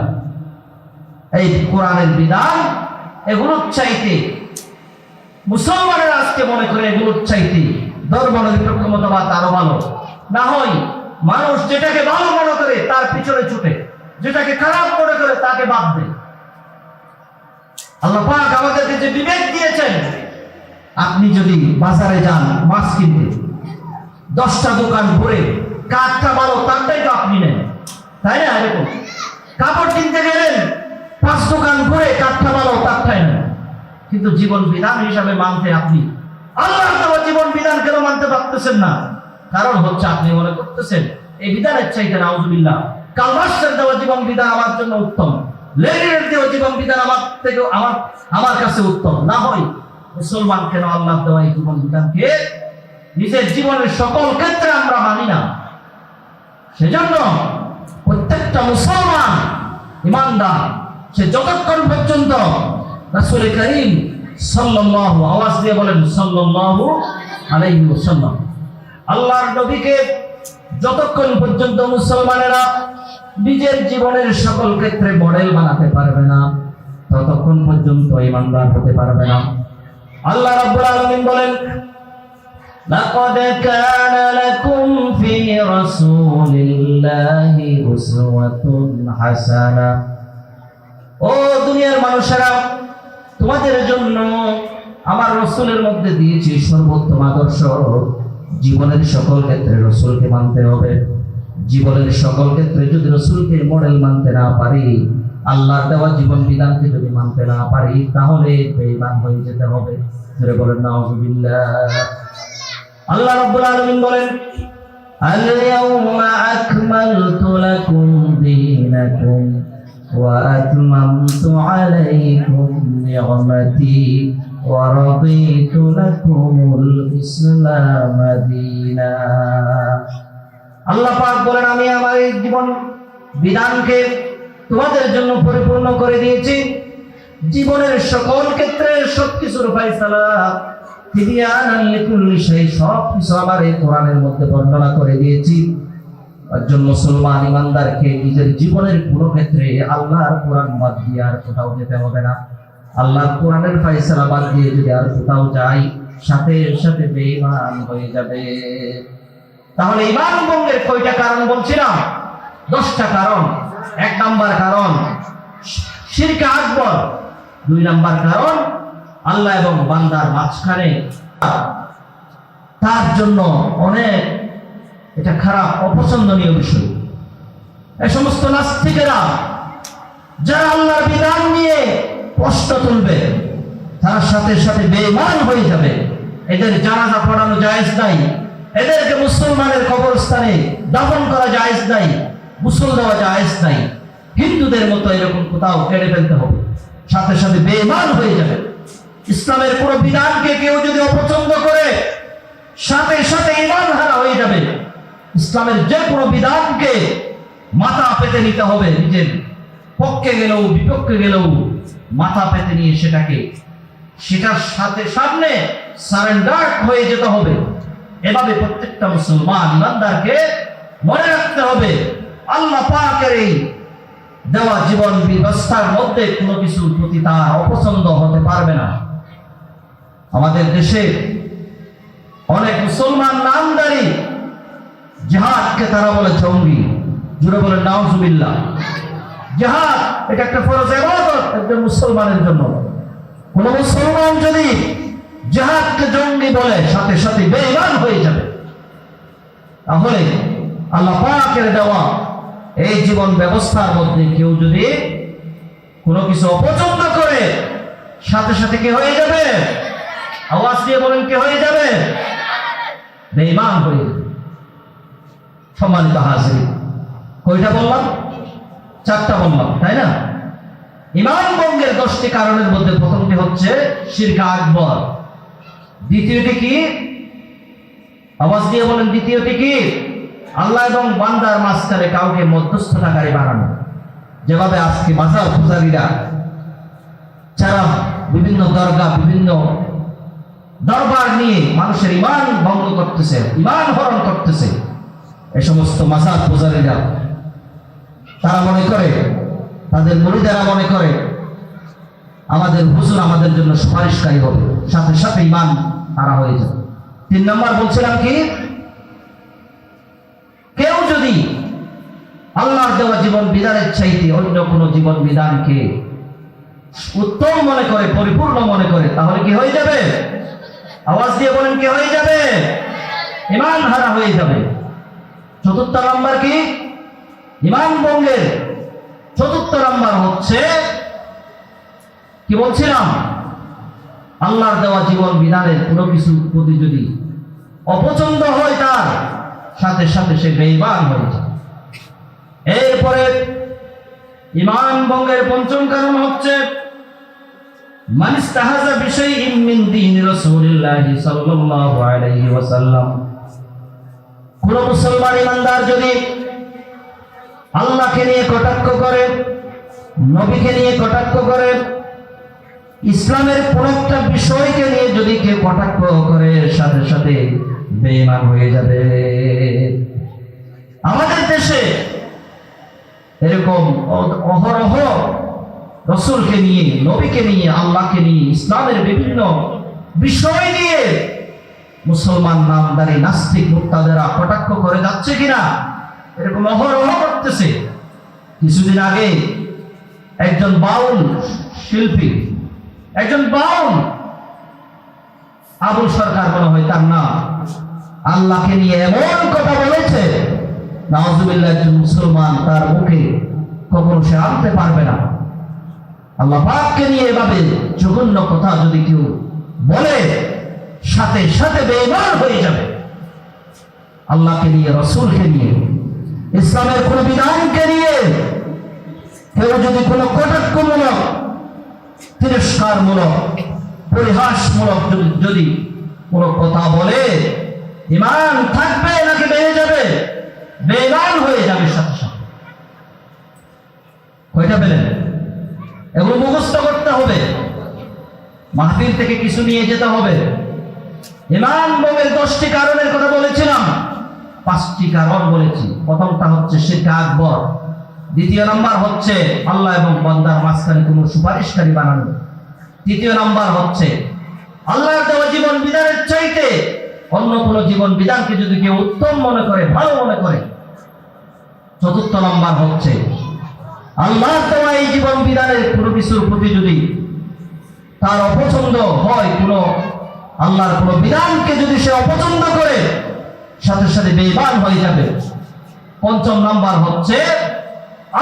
এই কোরআনের বিধান এগুলোর চাইতে, মুসলমানেরা আজকে মনে করে এগুলোর চাইতে ধর্মনিরপেক্ষ মতবাদ আরো ভালো। না হয় মানুষ যেটাকে ভালো মনে করে তার পিছনে ছুটে, যেটাকে খারাপ মনে করে তাকে বাদ দেয়। আল্লাহ পাক আমাদেরকে যে বিবেক দিয়েছেন, আপনি যদি বাজারে যান মাছ কিনতে, 10টা দোকান ঘুরে কাঠটা ভালো তারটাই তো আপনি নেন, তাই না? এরকম কাপড় কিনতে গেলেন 5 দোকান ঘুরে কাঠটা ভালো তারটাই নেন, কিন্তু জীবন বিধান হিসাবে মানতে আপনি আল্লাহর দেওয়া জীবন বিধান কেন মানতে পারতেছেন না? কারণ হচ্ছে আপনি মনে করতেছেন এই বিধানের চাইতে নাউজুবিল্লাহ কালমাসের দেওয়া জীবন বিধান আমার জন্য উত্তম, লেনিনের দেওয়া জীবন বিধান আমার কাছে উত্তম। না হয় মুসলমান কেন আল্লাহর দেওয়া এই জীবন বিধানকে নিজের জীবনের সকল ক্ষেত্রে আমরা মানি না? সেজন্য প্রত্যেকটা মুসলমান ইমানদার সে যতক্ষণ পর্যন্ত রাসূল করিম সাল্লাল্লাহু আওয়াজ দিয়ে বলেন সাল্লাল্লাহু আলাইহি ওয়াসাল্লাম, আল্লাহর নবীকে যতক্ষণ পর্যন্ত মুসলমানেরা নিজের জীবনের সকল ক্ষেত্রে মডেল বানাতে পারবে না, ততক্ষণ পর্যন্ত ইমানদার হতে পারবে না। আল্লাহ রাব্বুল আলামিন বলেন, লাকাদ কানা লাকুম ফি রাসূলিল্লাহি উসওয়াতুন হাসানা। ও দুনিয়ার মানুষেরা, তোমাদের জন্য আমার রাসূলের মধ্যে দিয়েছি সর্বোত্তম আদর্শ। জীবনের সকল ক্ষেত্রে রাসূলকে মানতে হবে। জীবনের সকল ক্ষেত্রে যদি রাসূলকে মডেল মানতে না পারি, আল্লাহর দেওয়া জীবন বিধানকে যদি মানতে না পারি, তাহলে বেঈমান হয়ে যেতে হবে। জোরে বলেন নাউজুবিল্লাহ। আল্লাহ রাব্বুল আলামিন বলেন, আল ইয়াউমা আকমালতু লাকুম দীনাকুম ওয়া আতমামতু আলাইকুম নি'মাতি ওয়া রাদিতু লাকুমুল ইসলাম দীনা। আল্লাহ পাক বলেন, আমি আমার এই জীবন বিধানকে তোমাদের জন্য পরিপূর্ণ করে দিয়েছি। জীবনের সকল ক্ষেত্রে সবকিছুর ফয়সালা তিবিয়ানান লিকুল্লি শাই, সবকিছু আমার এই কোরআনের মধ্যে বর্ণনা করে দিয়েছি। একজন মুসলমান ইমানদারকে নিজের জীবনের কোনো ক্ষেত্রে আল্লাহর কোরআন বাদ দিয়ে আর কোথাও যেতে হবে না। আল্লাহর কোরআনের ফয়সালা বাদ দিয়ে যদি আর কোথাও যাই, সাথে সাথে বেঈমান হয়ে যাবে। তাহলে ঈমান ভঙ্গের কয়টা কারণ বলছিলাম? 10টা কারণ। 1 নাম্বার কারণ শিরকে আকবর। 2 নাম্বার কারণ আল্লাহ এবং বান্দার মাঝখানে তার জন্য অনেক এটা খারাপ অপছন্দনীয় বিষয়। এই সমস্ত নাস্তিকেরা যারা আল্লাহর বিধান নিয়ে প্রশ্ন তুলবে, তার সাথে সাথে বেঈমান হয়ে যাবে। এদের জানাজা পড়ানো জায়েজ নাই, এদেরকে মুসলমানের কবরস্থানে দাফন করা জায়েজ নাই, গোসল দেওয়া জায়েজ নাই। হিন্দুদের মতো এরকম কোথাও কেড়ে ফেলতে হবে, সাথে সাথে বেঈমান হয়ে যাবে। ইসলামের কোন বিধানকে কেউ যদি অপছন্দ করে, সাথে সাথে ঈমান হারা হয়ে যাবে। ইসলামের যে কোনো বিধানকে মাথা পেতে নিতে হবে, নিজের পক্ষে গেলেও বিপক্ষে গেলেও মাথা পেতে নিয়ে সেটার সাথে সামনে সারেন্ডার হয়ে যেতে হবে। এভাবে প্রত্যেকটা মুসলমান ইমানদারকে মনে রাখতে হবে, আল্লাহ পাকের এই দেওয়া জীবন ব্যবস্থার মধ্যে কোনো কিছুর প্রতি তার অপছন্দ হতে পারবে না। আমাদের দেশে অনেক মুসলমান নামদারি জিহাদকে তারা বলে জঙ্গি। জুড়ে বলে নাউজুবিল্লাহ। জিহাদ এটা একটা ফরজ ইবাদত একজন মুসলমানের জন্য। কোন মুসলমান যদি জিহাদকে জঙ্গি বলে, সাথে সাথে বেঈমান হয়ে যাবে। তাহলে আল্লাহ পাকের দেওয়া এই জীবন ব্যবস্থার মধ্যে কেউ যদি কোনো কিছু অপছন্দ করে, সাথে সাথে কি হয়ে যাবে? আওয়াজ দিয়ে বলেন, কি হয়ে যাবে? বেঈমান হয়ে যাবে। সম্মানিত হাজির, কয়টা বললাম? 4টা বললাম, তাই না? ঈমান ভঙ্গের 10টি কারণের মধ্যে প্রথমটি প্রথমটি হচ্ছে শিরক আকবর। দ্বিতীয়টি কি? আওয়াজ দিয়ে বলেন, দ্বিতীয়টি কি? আল্লাহ এবং বান্দার মাঝখানে কাউকে মধ্যস্থতাকারী বানানো। যেভাবে আজকে মাজার পূজারীরা যারা বিভিন্ন দরগা, বিভিন্ন দরবার নিয়ে মানুষের ঈমান ভঙ্গ করতেছে, ঈমান হরণ করতেছে, এই সমস্ত মাজার পূজারীরা তারা মনে করে, তাদের মুরিদেরা মনে করে আমাদের হুজুর আমাদের জন্য সুপারিশকারী হবে, সাথে সাথে ঈমান তারা হয়ে যাবে। 3 নম্বর বলছিলাম কি? কেউ যদি আল্লাহর দেওয়া জীবন বিধানের চাইতে অন্য কোনো জীবন বিধানকে উত্তম মনে করে, পরিপূর্ণ মনে করে, তাহলে কি হয়ে যাবে? আওয়াজ দিয়ে বলেন, কি হয়ে যাবে? ঈমান হারা হয়ে যাবে। 4th নাম্বার কি? ঈমান ভঙ্গের 4th নাম্বার হচ্ছে কি বলছিলাম? আল্লাহর দেওয়া জীবন বিধানের কোনো কিছু প্রতি যদি অপছন্দ হয়, তার সাথে সাথে সে বেঈমান হয়ে যায়। এরপরে ঈমান ভঙ্গের 5ম কারণ হচ্ছে মান ইস্তাহাজা বিশাইইন মিন দীন রাসূলিল্লাহি সাল্লাল্লাহু আলাইহি ওয়াসাল্লাম। কোন মুসলমান ইমানদার যদি আল্লাহকে নিয়ে কটাক্ষ করে, নবীকে নিয়ে কটাক্ষ করে, ইসলামের কোন একটা বিষয়কে নিয়ে যদি কেউ কটাক্ষ করে, সাথে সাথে বেঈমান হয়ে যাবে। আমাদের দেশে এরকম অহরহ রাসূলকে নিয়ে, নবীকে নিয়ে, আল্লাহকে নিয়ে, ইসলামের বিভিন্ন বিষয় নিয়ে মুসলমান নামদারি নাস্তিক মুক্তাদেরা কটাক্ষ করে যাচ্ছে কিনা? এরকম অহরহ করতেছে। কিছুদিন আগে একজন বাউল শিল্পী, একজন বাউল আবুল সরকার মনে হয় তার নাম, আল্লাহকে নিয়ে এমন কথা বলেছে, নাউজুবিল্লাহ, একজন মুসলমান তার মুখে কখনো সে আনতে পারবে না। আল্লাহ পাককে নিয়ে এভাবে জঘন্য কথা যদি কেউ বলে, সাথে সাথে বেঈমান হয়ে যাবে। আল্লাহকে নিয়ে, রাসূলকে নিয়ে, ইসলামের কোন বিধানকে নিয়ে কেউ যদি কোনো কটাক্ষমূলক, তিরস্কারমূলক, পরিহাসমূলক যদি কোনো কথা বলে, ঈমান থাকবে নাকি বেড়ে যাবে? বেঈমান হয়ে যাবে সাথে সাথে। কয়টা পেলেন? এগুলো মুখস্থ করতে হবে, মাহফিল থেকে কিছু নিয়ে যেতে হবে। ঈমান ভঙ্গের 10টি কারণের কথা বলেছিলাম, 5টি কারণ বলেছি। প্রথমটা হচ্ছে শিরক আকবর, দ্বিতীয় নাম্বার হচ্ছে আল্লাহ এবং বান্দার মাঝখানে কোনো সুপারিশকারী বানানো, তৃতীয় নাম্বার হচ্ছে আল্লাহর দেওয়া জীবন বিধানের চাইতে অন্য কোনো জীবন বিধানকে যদি কেউ উত্তম মনে করে, ভালো মনে করে, 4th নাম্বার হচ্ছে আল্লাহর দেওয়া এই জীবন বিধানের কোনো কিছুর প্রতি যদি তার অপছন্দ হয়, কোনো আল্লাহর কোনো বিধানকে যদি সে অপছন্দ করে, সাথে সাথে বেঈমান হয়ে যাবে। 5ম নাম্বার হচ্ছে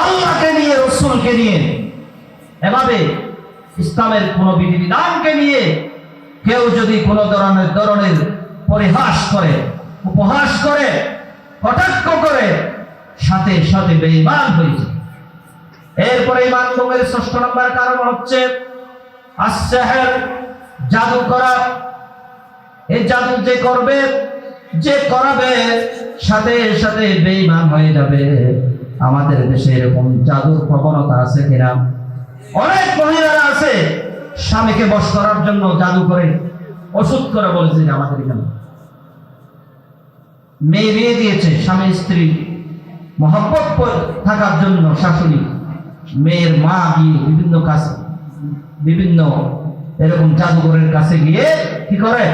আল্লাহকে নিয়ে, রাসূলকে নিয়ে, এভাবে ইসলামের কোনো বিধিবিধানকে নিয়ে কেউ যদি কোনো ধরনের পরিহাস করে, উপহাস করে, কটাক্ষ করে, সাথে সাথে বেঈমান হয়ে যায়। এরপরে ঈমান ভঙ্গের 6ষ্ঠ নাম্বার কারণ হচ্ছে আস-সিহর, জাদু করা। এই জাদু যে করবে, যে করাবে, সাথে সাথে বেঈমান হয়ে যাবে। আমাদের দেশে এরকম জাদুর প্রবণতা আছে কিনা? অনেক মহিলারা আছে স্বামীকে বশ করার জন্য জাদু করে, ওষুধ করে বলেছে। আমাদের এখানে মেয়ে বিয়ে দিয়েছে, স্বামী স্ত্রী মহব্বত থাকার জন্য শাশুড়ি, মেয়ের মা গিয়ে বিভিন্ন এরকম জাদুঘরের কাছে গিয়ে কি করে?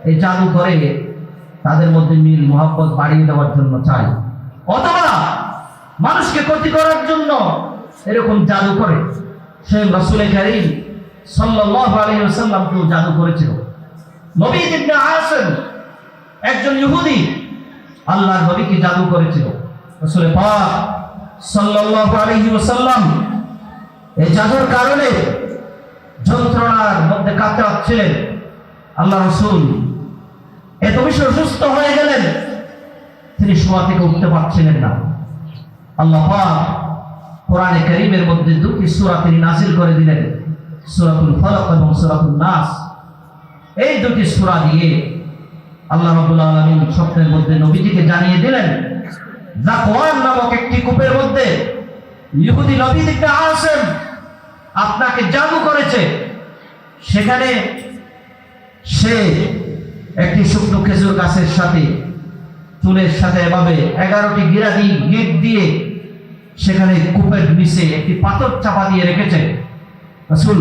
এই জাদু করে তাদের মধ্যে মিল মহব্বত বাড়িয়ে দেওয়ার জন্য চায়, অথবা মানুষকে ক্ষতি করার জন্য এরকম জাদু করে। সে রাসূল কারীম সাল্লাল্লাহু আলাইহি ওয়াসাল্লাম কেউ জাদু করেছিল। নবী ইবনে আসিম, একজন ইহুদি, আল্লাহর নবীকে জাদু করেছিল। রাসূল পাক সাল্লাল্লাহু আলাইহি ওয়াসাল্লাম এই জাদুর কারণে যন্ত্রণার মধ্যে কাতরাচ্ছিলেন। আল্লাহ রাসূল এত বেশি অসুস্থ হয়ে গেলেন, তিনি শোয়া থেকে উঠতে পারছিলেন না। আল্লাহ পাক কোরআনে কারীমের মধ্যে 2টি সূরা তিনি নাযিল করে দিলেন। সূরাতুল ফালাক এবং সূরাতুন নাস, এই দুটি সূরা দিয়ে আল্লাহ রাব্বুল আলামিন স্বপ্নের মধ্যে নবীজিকে জানিয়ে দিলেন, যাকওয়ান নামক একটি কূপের মধ্যে ইহুদি নবী ইবনে আসিম আপনাকে জাদু করেছে। সেখানে সে একটি শুকনো খেজুর গাছের সাথে চুলের সাথে এভাবে 11টি গিরাদি গিট দিয়ে সেখানে কূপের নিচে একটি পাথর চাপা দিয়ে রেখেছে। রাসূল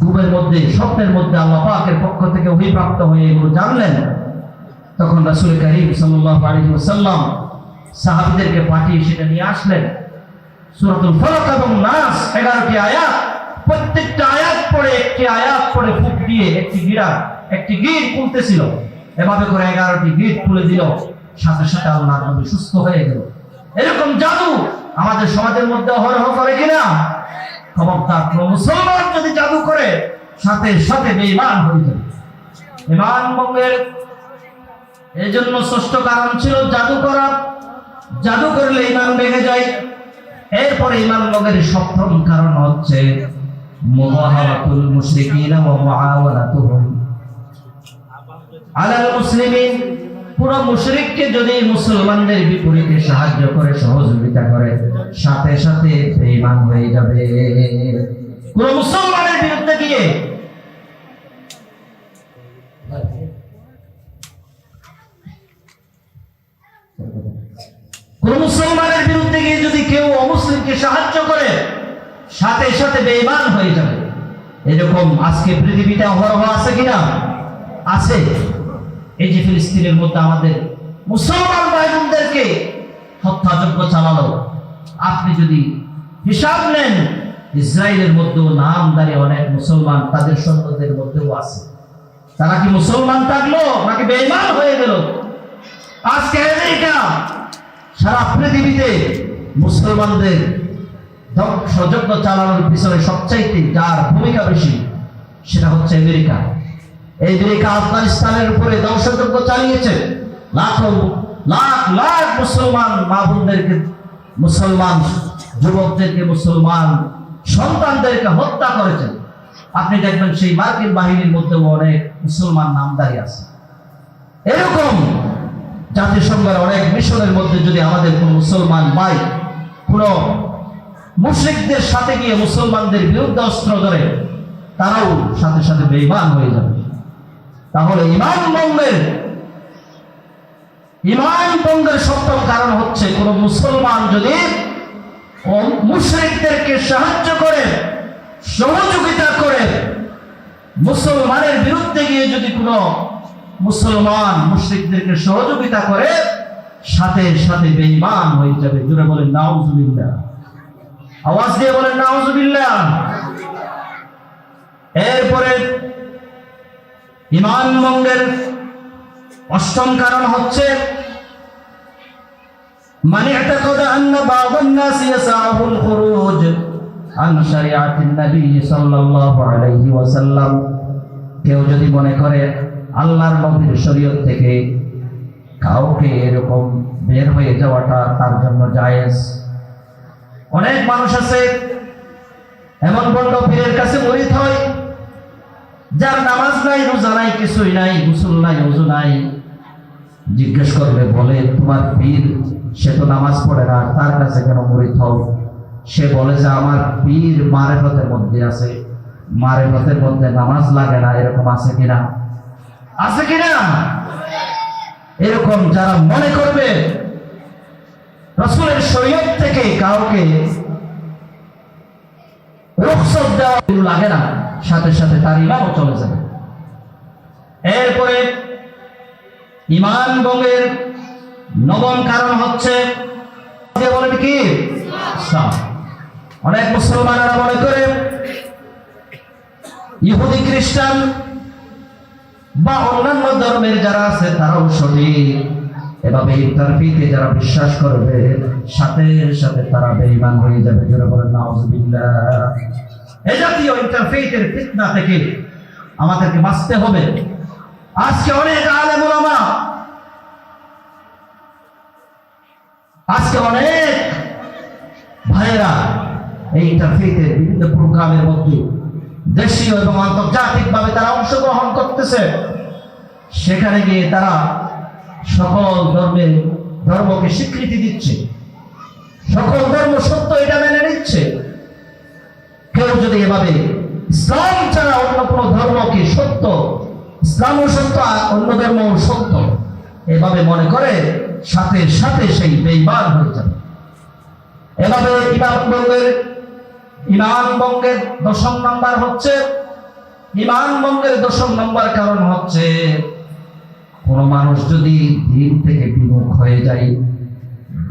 ঘুমের মধ্যে, স্বপ্নের মধ্যে আল্লাহ পাকের পক্ষ থেকে অভিপ্রাপ্ত হয়ে এগুলো জানলেন। তখন রাসূল কারীম সাল্লাল্লাহু আলাইহি ওয়াসাল্লাম সাহাবীদেরকে পাঠিয়ে সেটা নিয়ে আসলেন। সূরাতুল ফালাক এবং নাস 11টি আয়াত, প্রত্যেকটা আয়াত পড়ে একটি আয়াত পড়ে ফুঁক দিয়ে একটি গিট খুলতেছিল। এভাবে করে 11টি গিট খুলে দিল, সাথে সাথে আল্লাহর নবী সুস্থ হয়ে গেল। এরকম জাদু আমাদের সমাজের মধ্যে অহরহ করে কিনা? খবরদার, মুসলমান যদি জাদু করে সাথে সাথে বেঈমান হয়ে যাবে। ঈমান ভঙ্গের এই জন্য ষষ্ঠ কারণ ছিল জাদু করা। জাদু করলে ঈমান ভেঙে যায়। এরপরে ঈমান ভঙ্গের সপ্তম কারণ হচ্ছে মুওয়াহাবাতুল মুশরিকিনা ওয়া মুআওয়ানাতুহুম আলাল মুসলিমিন। পুরো মুশরিককে যদি মুসলমানদের বিপরীতে সাহায্য করে, সহযোগিতা করে, সাথে সাথে বেঈমান হয়ে যাবে। পুরো মুসলমানের বিরুদ্ধে গিয়ে যদি কেউ অমুসলিমকে সাহায্য করে, সাথে সাথে বেঈমান হয়ে যাবে। এরকম আজকে পৃথিবীতে অহরহ আছে কিনা? আছে। এই যে ফিলিস্তিনের মধ্যে আমাদের মুসলমান ভাইবোনদেরকে হত্যাযজ্ঞ চালালো, আপনি যদি হিসাব নেন, ইসরায়েলের মধ্যেও নামদারি অনেক মুসলমান তাদের সৈন্যদের মধ্যেও আছে। তারা কি মুসলমান থাকলো নাকি বেঈমান হয়ে গেল? আজকে আমেরিকা সারা পৃথিবীতে মুসলমানদের ধ্বংসযজ্ঞ চালানোর পিছনে সবচাইতে যার ভূমিকা বেশি, সেটা হচ্ছে আমেরিকা। আমেরিকা আফগানিস্তানের উপরে ধ্বংসযজ্ঞ চালিয়েছে। লাখ লাখ মুসলমান মা বোনদেরকে, মুসলমান যুবকদেরকে, মুসলমান সন্তানদেরকে হত্যা করেছে। আপনি দেখবেন সেই মার্কিন বাহিনীর মধ্যেও অনেক মুসলমান নামদারি আছে। এরকম জাতিসংঘের অনেক মিশনের মধ্যে যদি আমাদের কোন মুসলমান ভাই কোন মুশরিকদের সাথে গিয়ে মুসলমানদের বিরুদ্ধে অস্ত্র ধরে, তারাও সাথে সাথে বেঈমান হয়ে যাবে। তাহলে ঈমান ভঙ্গের সপ্তম কারণ হচ্ছে কোন মুসলমান যদি মুশরিকদেরকে সাহায্য করে, সহযোগিতা করে, মুসলমানের বিরুদ্ধে গিয়ে যদি কোনো মুসলমান মুশরিকদেরকে সহযোগিতা করে, সাথে সাথে বেঈমান হয়ে যাবে। জোরে বলেন নাউজুবিল্লাহ, আওয়াজ দিয়ে বলেন নাউজুবিল্লাহ। এরপরে ঈমান ভঙ্গের অষ্টম কারণ হচ্ছে মান ইতাকাদা আন্না বা'দান নাস ইয়াসাহুল খুরুজ আন শরিয়াতিন নবী সাল্লাল্লাহু আলাইহি ওয়াসাল্লাম। কেউ যদি মনে করে আল্লাহর নবীর শরীয়ত থেকে কাউকে এরকম বের হয়ে যাওয়াটা তার জন্য জায়েজ। অনেক মানুষ আছে এমন বড় পীরের কাছে মুরিদ হয়, যার নামাজ নাই, রোজা নাই, কিছুই নাই, গোসল নাই, ওযু নাই। জিজ্ঞেস করবে, বলে তোমার পীর, সে তো নামাজ পড়ে না, তার কাছে কেন মুরিদ হও? সে বলে যে আমার পীর মারেফতের মধ্যে আছে, মারেফতের মধ্যে নামাজ লাগে না। এরকম আছে কিনা? আছে কিনা? এরকম যারা মনে করবে রাসূলের শরীয়ত থেকে কাউকে রুখসত দেওয়া লাগে না, সাথে সাথে তার ঈমানও চলে যাবে। এরপরে ঈমান ভঙ্গের নবম কারণ হচ্ছে, বলেন কি? অনেক মুসলমানেরা মনে করে ইহুদি, খ্রিস্টান বা অন্যান্য ধর্মের যারা আছে তারাও সঠিক। এভাবে ইনতারফিতে যারা বিশ্বাস করবে, সাথে সাথে তারা বেঈমান হয়ে যাবে। যারা বলেন নাউজুবিল্লাহ। এই জাতীয় ইনতারফিতের ফিতনা থেকে আমাদেরকে বাঁচতে হবে। আজকে অনেক আলেম ওলামা, আজকে অনেক ভাইয়েরা এই ইন্টারফেথের বিভিন্ন প্রোগ্রামের মধ্যে দেশীয় এবং আন্তর্জাতিকভাবে তারা অংশগ্রহণ করতেছে। সেখানে গিয়ে তারা সকল ধর্মকে স্বীকৃতি দিচ্ছে, সকল ধর্ম সত্য এটা মেনে নিচ্ছে। কেউ যদি এভাবে ইসলাম ছাড়া অন্য কোনো ধর্মকে সত্য, ইসলামও সত্য আর অন্য ধর্মও সত্য এভাবে মনে করে, সাথে সাথে সেই বেঈমান হয়ে যাবে। এভাবে ঈমান ভঙ্গের দশম নাম্বার হচ্ছে, ঈমান ভঙ্গের দশম নাম্বার কারণ হচ্ছে কোন মানুষ যদি দিন থেকে বিমুখ হয়ে যায়,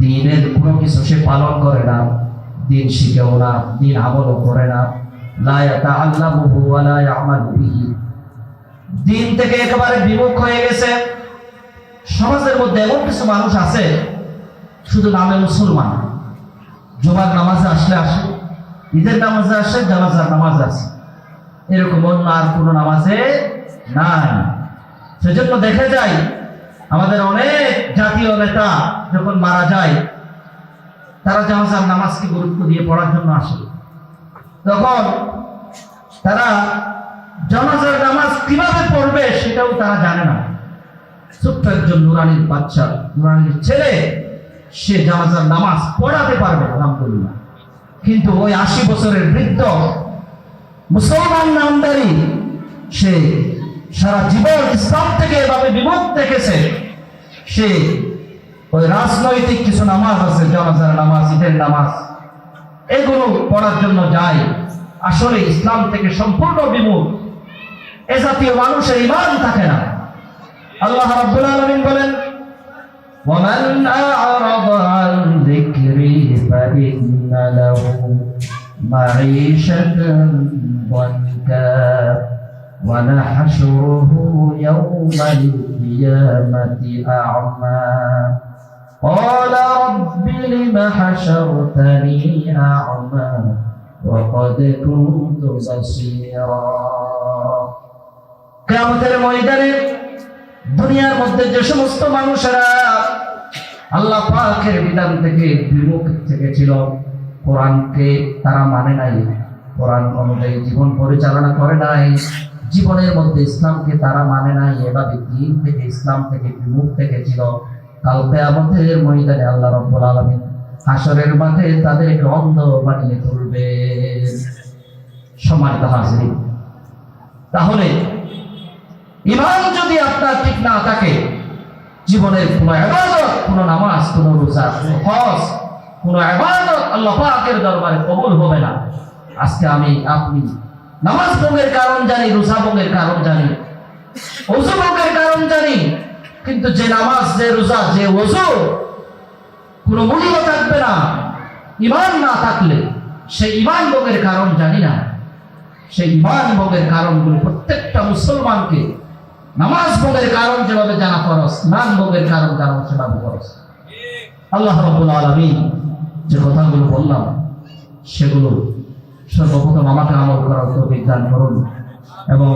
দিনের কোনো কিছু সে পালন করে না, দিন শিখেও না, দিন আমলও করে না, লা ইয়াতাআল্লামুহু ওয়া লা ইয়ামালু বিহি, দিন থেকে একেবারে বিমুখ হয়ে গেছে। সমাজের মধ্যে এমন কিছু মানুষ আছে শুধু নামে মুসলমান, জুমার নামাজে আসলে আসে, ঈদের নামাজে আসে, জানাজার নামাজে আসে, এরকম অন্য আর কোনো নামাজে নাই। সেজন্য দেখা যায় আমাদের অনেক জাতীয় নেতা যখন মারা যায়, তারা জানাজার নামাজকে গুরুত্ব দিয়ে পড়ার জন্য আসে। তখন তারা জানাজার নামাজ কিভাবে পড়বে সেটাও তারা জানে না। ছোট্ট একজন নুরানির বাচ্চা, নুরানির ছেলে, সে জানাজার নামাজ পড়াতে পারবে আলহামদুলিল্লাহ, কিন্তু ওই 80 বছরের বৃদ্ধ মুসলমান নামদারি, সে সারা জীবন ইসলাম থেকে এভাবে বিমুখ দেখেছে। সে ওই রাজনৈতিক কিছু নামাজ আছে, জানাজার নামাজ, ঈদের নামাজ, এগুলো পড়ার জন্য যায়, আসলে ইসলাম থেকে সম্পূর্ণ বিমুখ। এ জাতীয় মানুষের ঈমান থাকে না। আল্লাহ রাব্বুল আলামিন বলেন, وَمَنْ أَعْرَضَ عَنْ ذِكْرِي فَإِنَّ لَهُ مَعِيشَةً ضَنكًا وَنَحْشُرُهُ يَوْمَ الْقِيَامَةِ أَعْمَى قَالَ رَبِّ لِمَ حَشَرْتَنِي أَعْمَى وَقَدْ كُنْتُ بَصِيرًا। কিয়ামতের ময়দানে দুনিয়ার মধ্যে যে সমস্ত মানুষেরা আল্লাহ পাকের বিধান থেকে বিমুখ থেকেছিল, কোরআনকে তারা মানে নাই, কোরআন অনুযায়ী জীবন পরিচালনা করে নাই, জীবনের মধ্যে ইসলামকে তারা মানে নাই, এভাবে দিন থেকে ইসলাম থেকে বিমুখ থেকেছিল, কাল কিয়ামতের ময়দানে আল্লাহ রাব্বুল আলামিন হাসরের মাঠে তাদেরকে অন্ধ বানিয়ে তুলবে। সম্মানিত হাজিরিন, তাহলে ঈমান যদি আপনার ঠিক না থাকে, জীবনের কোনো ইবাদত, কোনো নামাজ, কোনো রোজা, কোনো হজ, কোনো ইবাদত আল্লাহ পাকের দরবারে কবুল হবে না। আজকে আপনি নামাজ ভঙ্গের কারণ জানি, রোজা ভঙ্গের কারণ জানি, ওযু ভঙ্গের কারণ জানি, কিন্তু যে নামাজ, যে রোজা, যে ওযু কোনো মূল্য থাকবে না ঈমান না থাকলে, সেই ঈমান ভঙ্গের কারণ জানি না। সেই ঈমান ভঙ্গের কারণগুলো প্রত্যেকটা মুসলমানকে নামাজ ভঙ্গের কারণ যেভাবে জানা ফরজ, ঈমান ভঙ্গের কারণ জানা সেভাবে ফরজ। আল্লাহ রাব্বুল আলামিন যে কথাগুলো বললাম সেগুলো সর্বপ্রথম আমাকে আমল করার তৌফিক দান করুন এবং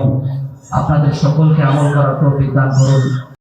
আপনাদের সকলকে আমল করার তৌফিক দান করুন।